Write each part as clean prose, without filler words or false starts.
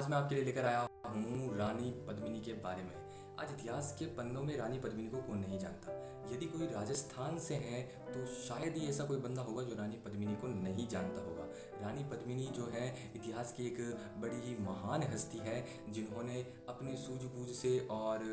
आज मैं आपके लिए लेकर आया हूँ रानी पद्मिनी के बारे में। आज इतिहास के पन्नों में रानी पद्मिनी को कौन नहीं जानता। यदि कोई राजस्थान से है तो शायद ही ऐसा कोई बंदा होगा जो रानी पद्मिनी को नहीं जानता होगा। रानी पद्मिनी जो है इतिहास की एक बड़ी ही महान हस्ती है जिन्होंने अपनी सूझबूझ से और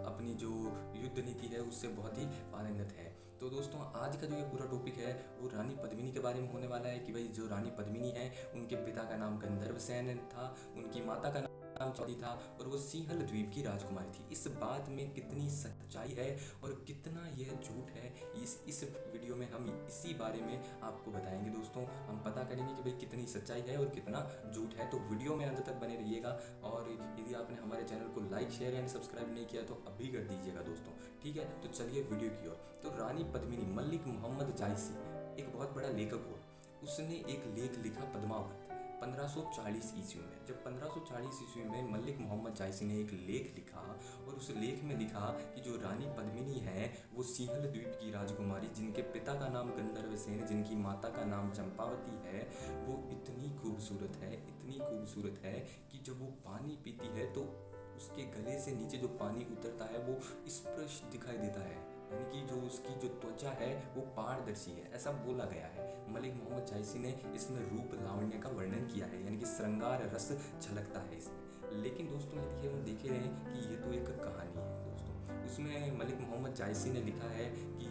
अपनी जो युद्ध नीति है उससे बहुत ही पारंगत है। तो दोस्तों आज का जो ये पूरा टॉपिक है वो रानी पद्मिनी के बारे में होने वाला है कि भाई जो रानी पद्मिनी है उनके पिता का नाम गंधर्व सेन था, उनकी माता का नाम चौधरी था और वो सिंहल द्वीप की राजकुमारी थी। इस बात में कितनी सच्चाई है और कितना यह झूठ है इस वीडियो में हम इसी बारे में आपको बताएंगे। दोस्तों हम पता करेंगे कि भाई कितनी सच्चाई है और कितना झूठ है। तो वीडियो में अंत तक बने रहिएगा और यदि आपने हमारे चैनल को लाइक शेयर एंड सब्सक्राइब नहीं किया तो अभी कर दीजिएगा दोस्तों, ठीक है। तो चलिए वीडियो की ओर। तो रानी पद्मिनी मलिक मोहम्मद जायसी एक बहुत बड़ा लेखक हुआ। उसने एक लेख लिखा पद्मावत 1540 ईस्वी में। जब 1540 ईस्वी में मलिक मोहम्मद जायसी ने एक लेख लिखा और उस लेख में लिखा कि जो रानी पद्मिनी है वो सिंहल द्वीप की राजकुमारी जिनके पिता का नाम गंधर्व सेन, जिनकी माता का नाम चंपावती है, वो इतनी खूबसूरत है कि जब वो पानी पीती है तो उसके गले से नीचे जो पानी उतरता है वो स्पष्ट दिखाई देता है, यानी कि जो उसकी जो त्वचा है वो पारदर्शी है, ऐसा बोला गया है। मलिक मोहम्मद जायसी ने इसमें रूप लावण्य का वर्णन किया है, यानी कि श्रृंगार रस झलकता है इसमें। लेकिन दोस्तों यदि हम देख रहे हैं कि ये तो एक कहानी है दोस्तों, उसमें मलिक मोहम्मद जायसी ने लिखा है कि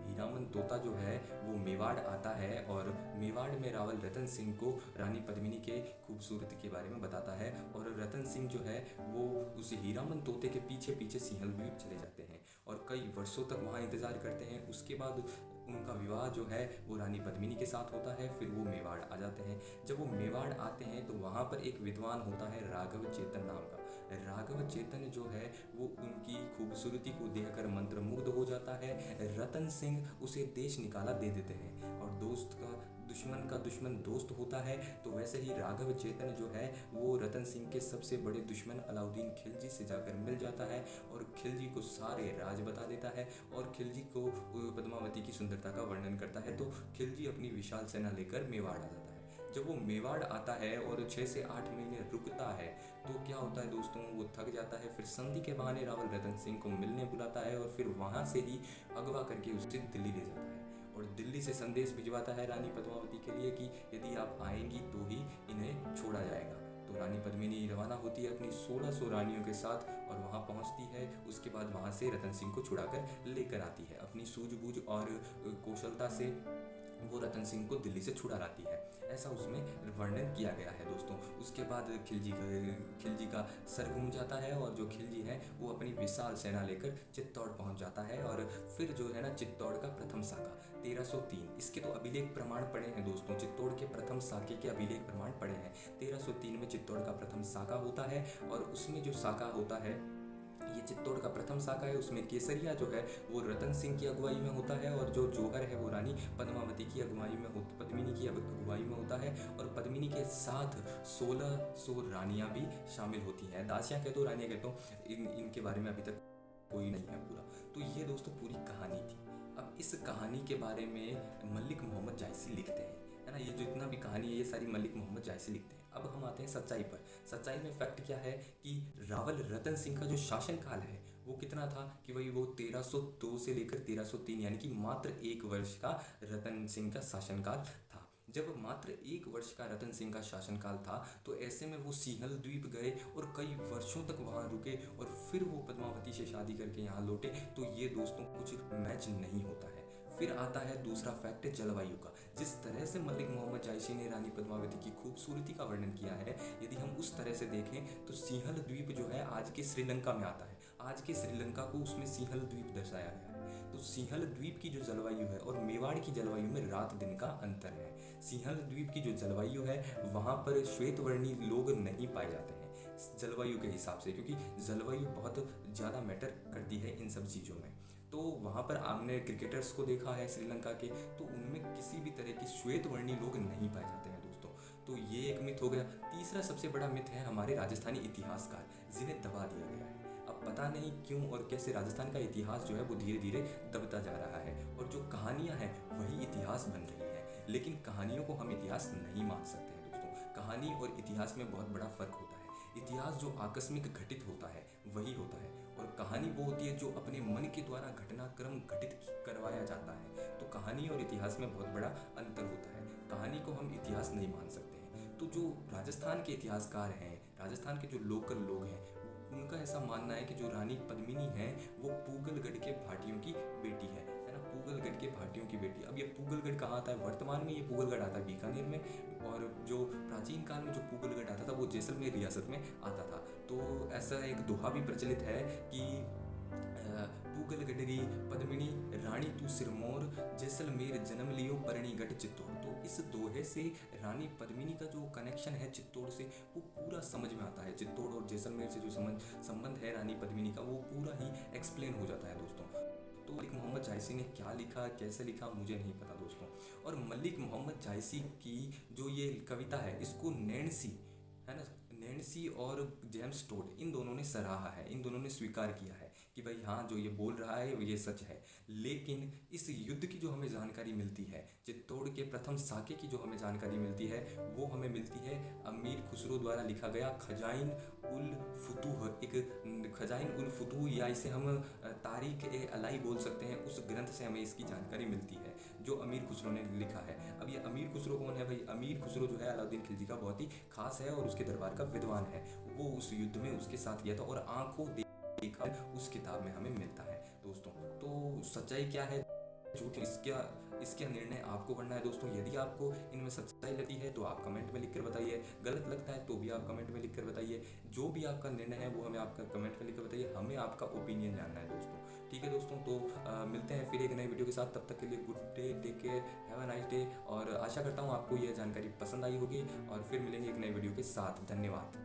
हीरामन तोता जो है वो मेवाड़ आता है और मेवाड़ में रावल रतन सिंह को रानी पद्मिनी के खूबसूरती के बारे में बताता है और रतन सिंह जो है वो उस हीरामन तोते के पीछे पीछे सिंहल द्वीप चले जाते हैं और कई वर्षों तक वहाँ इंतज़ार करते हैं। उसके बाद उनका विवाह जो है वो रानी पद्मिनी के साथ होता है। फिर वो मेवाड़ आ जाते हैं। जब वो मेवाड़ आते हैं तो वहाँ पर एक विद्वान होता है राघव चेतन नाम का। राघव चेतन जो है वो उनकी खूबसूरती को देखकर मंत्रमुग्ध हो जाता है। रतन सिंह उसे देश निकाला दे देते हैं और दुश्मन का दुश्मन दोस्त होता है। तो वैसे ही राघव चेतन जो है वो रतन सिंह के सबसे बड़े दुश्मन अलाउद्दीन खिलजी से जाकर मिल जाता है और खिलजी को सारे राज बता देता है और खिलजी को पद्मावती की सुंदरता का वर्णन करता है। तो खिलजी अपनी विशाल सेना लेकर मेवाड़ आ जाता है। जब वो मेवाड़ आता है और 6 से 8 महीने रुकता है तो क्या होता है दोस्तों, वो थक जाता है। फिर संधि के बहाने रावल रतन सिंह को मिलने बुलाता है और फिर वहाँ से ही अगवा करके उसे दिल्ली ले जाता है और दिल्ली से संदेश भिजवाता है रानी पद्मावती के लिए कि यदि आप आएंगी तो ही इन्हें छोड़ा जाएगा। तो रानी पद्मिनी रवाना होती है अपनी 1600 रानियों के साथ और वहाँ पहुँचती है। उसके बाद वहाँ से रतन सिंह को छुड़ाकर लेकर आती है। अपनी सूझबूझ और कौशलता से वो रतन सिंह को दिल्ली से छुड़ा लाती है, ऐसा उसमें वर्णन किया गया है दोस्तों। उसके बाद खिलजी का सर घूम जाता है और जो खिलजी है वो अपनी विशाल सेना लेकर चित्तौड़ पहुंच जाता है और फिर जो है ना चित्तौड़ का प्रथम साका 1303, इसके तो अभिलेख प्रमाण पड़े हैं दोस्तों। चित्तौड़ के प्रथम साके के अभिलेख प्रमाण पड़े हैं। 1303 में चित्तौड़ का प्रथम साका होता है और उसमें जो साका होता है ये चित्तौड़ का प्रथम साका है। उसमें केसरिया जो है वो रतन सिंह की अगुवाई में होता है और जो जौहर है वो रानी पद्मावती की अगुवाई में पद्मिनी की अगुवाई में होता है और पद्मिनी के साथ 1600 रानियां भी शामिल होती हैं। दासियां कहते हो, रानियां कहते हो, इनके बारे में अभी तक कोई नहीं है पूरा। तो ये दोस्तों पूरी कहानी थी। अब इस कहानी के बारे में मलिक मोहम्मद जायसी लिखते हैं, है ना। ये जो इतना भी कहानी है ये सारी मलिक मोहम्मद जायसी लिखते हैं। अब हम आते हैं सच्चाई पर। सच्चाई में फैक्ट क्या है कि रावल रतन सिंह का जो शासनकाल है वो कितना था कि भाई वो 1302 से लेकर 1303, यानी कि मात्र 1 वर्ष का रतन सिंह का शासनकाल था। जब मात्र 1 वर्ष का रतन सिंह का शासनकाल था तो ऐसे में वो सिंहल द्वीप गए और कई वर्षों तक वहाँ रुके और फिर वो पद्मावती से शादी करके यहाँ लौटे। तो ये दोस्तों कुछ मैच नहीं होता है। फिर आता है दूसरा फैक्ट जलवायु का। जिस तरह से मलिक मोहम्मद जायसी ने रानी पद्मावती की खूबसूरती का वर्णन किया है, यदि हम उस तरह से देखें तो सिंहल द्वीप जो है आज के श्रीलंका में आता है। आज के श्रीलंका को उसमें सिंहल द्वीप दर्शाया गया है। तो सिंहल द्वीप की जो जलवायु है और मेवाड़ की जलवायु में रात दिन का अंतर है। सिंहल द्वीप की जो जलवायु है वहाँ पर श्वेत वर्णी लोग नहीं पाए जाते हैं जलवायु के हिसाब से, क्योंकि जलवायु बहुत ज़्यादा मैटर करती है इन सब चीज़ों में। तो वहाँ पर आपने क्रिकेटर्स को देखा है श्रीलंका के, तो उनमें किसी भी तरह की श्वेत वर्णी लोग नहीं पाए जाते हैं दोस्तों। तो ये एक मिथ हो गया। तीसरा सबसे बड़ा मिथ है हमारे राजस्थानी इतिहासकार, जिन्हें दबा दिया गया है। अब पता नहीं क्यों और कैसे राजस्थान का इतिहास जो है वो धीरे धीरे दबता जा रहा है और जो कहानियाँ हैं वही इतिहास बन रही है। लेकिन कहानियों को हम इतिहास नहीं मान सकते हैं दोस्तों। कहानी और इतिहास में बहुत बड़ा फर्क होता है। इतिहास जो आकस्मिक घटित होता है वही होता है, और कहानी वो होती है जो अपने मन के द्वारा घटनाक्रम घटित करवाया जाता है। तो कहानी और इतिहास में बहुत बड़ा अंतर होता है। कहानी को हम इतिहास नहीं मान सकते हैं। तो जो राजस्थान के इतिहासकार हैं, राजस्थान के जो लोकल लोग हैं, उनका ऐसा मानना है कि जो रानी पद्मिनी है वो पूगलगढ़ के भाटियों की बेटी है ना, पूगलगढ़ के भाटियों की बेटी। अब ये पूगलगढ़ कहाँ आता है? वर्तमान में ये पूगलगढ़ आता है बीकानेर में, और जो प्राचीन काल में जो पूगलगढ़ आता था वो जैसलमेर रियासत में आता था। तो ऐसा एक दोहा भी प्रचलित है कि पूगलगढ़ी पद्मिनी रानी तू सिरमौर, जैसलमेर जन्म लियो परनीगढ़ चित्तौड़। तो इस दोहे से रानी पद्मिनी का जो कनेक्शन है चित्तौड़ से वो पूरा समझ में आता है। चित्तौड़ और जैसलमेर से जो संबंध है रानी पद्मिनी का वो पूरा ही एक्सप्लेन हो जाता है दोस्तों। तो मलिक मोहम्मद जायसी ने क्या लिखा, कैसे लिखा, मुझे नहीं पता दोस्तों। और मलिक मोहम्मद जायसी की जो ये कविता है इसको नैन्सी, है ना, नैन्सी और जेम्स टोड, इन दोनों ने सराहा है, इन दोनों ने स्वीकार किया है कि भाई हाँ जो ये बोल रहा है ये सच है। लेकिन इस युद्ध की जो हमें जानकारी मिलती है, चित्तौड़ के प्रथम साके की जो हमें जानकारी मिलती है वो हमें मिलती है अमीर खुसरो द्वारा लिखा गया खजाइन उल फुतूह, एक खजाइन उल फुतूह, या इसे हम तारीख ए अलाई बोल सकते हैं, उस ग्रंथ से हमें इसकी जानकारी मिलती है जो अमीर खुसरो ने लिखा है। अब ये अमीर खुसरो कौन है भाई? अमीर खुसरो जो है अलाउद्दीन खिलजी का बहुत ही खास है और उसके दरबार का विद्वान है। वो उस युद्ध में उसके साथ गया था और आंखों देखा उस किताब में हमें मिलता है दोस्तों। तो सच्चाई क्या है, झूठ, इसका निर्णय आपको करना है दोस्तों। यदि आपको इनमें सच्चाई लगती है तो आप कमेंट में लिखकर बताइए, गलत लगता है तो भी आप कमेंट में लिखकर बताइए। जो भी आपका निर्णय है वो हमें आपका कमेंट में लिखकर बताइए, हमें आपका ओपिनियन जानना है दोस्तों। ठीक है दोस्तों, तो मिलते हैं फिर एक नए वीडियो के साथ। तब तक के लिए good day, take care, have a nice day. और आशा करता हूँ आपको यह जानकारी पसंद आई होगी, और फिर मिलेंगे एक नए वीडियो के साथ। धन्यवाद।